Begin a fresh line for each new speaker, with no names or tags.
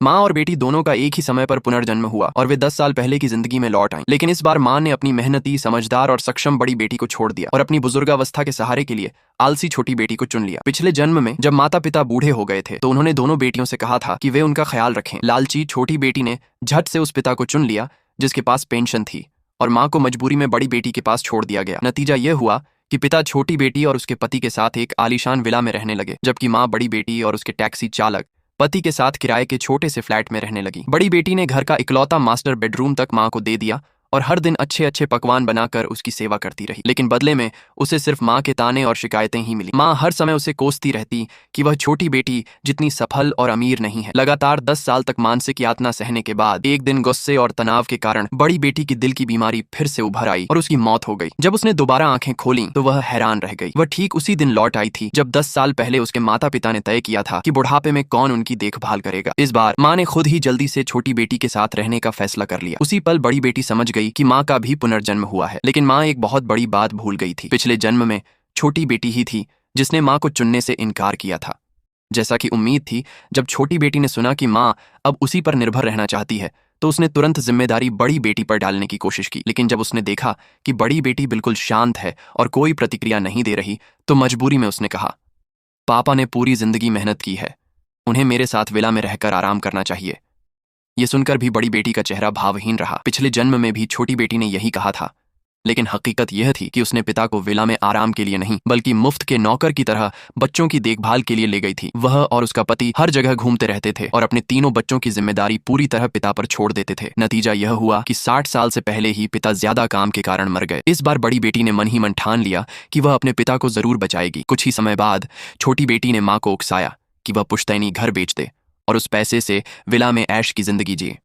माँ और बेटी दोनों का एक ही समय पर पुनर्जन्म हुआ और वे 10 साल पहले की जिंदगी में लौट आईं। लेकिन इस बार माँ ने अपनी मेहनती, समझदार और सक्षम बड़ी बेटी को छोड़ दिया और अपनी बुजुर्गावस्था के सहारे के लिए आलसी छोटी बेटी को चुन लिया। पिछले जन्म में जब माता पिता बूढ़े हो गए थे तो उन्होंने दोनों बेटियों से कहा था कि वे उनका ख्याल रखें। लालची छोटी बेटी ने झट से उस पिता को चुन लिया जिसके पास पेंशन थी और माँ को मजबूरी में बड़ी बेटी के पास छोड़ दिया गया। नतीजा यह हुआ कि पिता छोटी बेटी और उसके पति के साथ एक आलीशान विला में रहने लगे, जबकि माँ बड़ी बेटी और उसके टैक्सी चालक पति के साथ किराए के छोटे से फ्लैट में रहने लगी। बड़ी बेटी ने घर का इकलौता मास्टर बेडरूम तक माँ को दे दिया और हर दिन अच्छे अच्छे पकवान बनाकर उसकी सेवा करती रही, लेकिन बदले में उसे सिर्फ माँ के ताने और शिकायतें ही मिली। माँ हर समय उसे कोसती रहती कि वह छोटी बेटी जितनी सफल और अमीर नहीं है। लगातार 10 साल तक मानसिक यातना सहने के बाद एक दिन गुस्से और तनाव के कारण बड़ी बेटी की दिल की बीमारी फिर से उभर आई और उसकी मौत हो गई। जब उसने दोबारा आंखें खोली तो वह हैरान रह गई। वह ठीक उसी दिन लौट आई थी जब 10 साल पहले उसके माता पिता ने तय किया था कि बुढ़ापे में कौन उनकी देखभाल करेगा। इस बार माँ ने खुद ही जल्दी से छोटी बेटी के साथ रहने का फैसला कर लिया। उसी पल बड़ी बेटी समझ गई कि माँ का भी पुनर्जन्म हुआ है, लेकिन माँ एक बहुत बड़ी बात भूल गई थी। पिछले जन्म में छोटी बेटी ही थी जिसने माँ को चुनने से इनकार किया था। जैसा कि उम्मीद थी, जब छोटी बेटी ने सुना कि माँ अब उसी पर निर्भर रहना चाहती है तो उसने तुरंत जिम्मेदारी बड़ी बेटी पर डालने की कोशिश की। लेकिन जब उसने देखा कि बड़ी बेटी बिल्कुल शांत है और कोई प्रतिक्रिया नहीं दे रही तो मजबूरी में उसने कहा, पापा ने पूरी जिंदगी मेहनत की है, उन्हें मेरे साथ विला में रहकर आराम करना चाहिए। ये सुनकर भी बड़ी बेटी का चेहरा भावहीन रहा। पिछले जन्म में भी छोटी बेटी ने यही कहा था, लेकिन हकीकत यह थी कि उसने पिता को विला में आराम के लिए नहीं बल्कि मुफ्त के नौकर की तरह बच्चों की देखभाल के लिए ले गई थी। वह और उसका पति हर जगह घूमते रहते थे और अपने तीनों बच्चों की जिम्मेदारी पूरी तरह पिता पर छोड़ देते थे। नतीजा यह हुआ कि 60 साल से पहले ही पिता ज्यादा काम के कारण मर गए। इस बार बड़ी बेटी ने मन ही मन ठान लिया कि वह अपने पिता को जरूर बचाएगी। कुछ ही समय बाद छोटी बेटी ने माँ को उकसाया कि वह पुश्तैनी घर बेच दे और उस पैसे से विला में ऐश की जिंदगी जिए।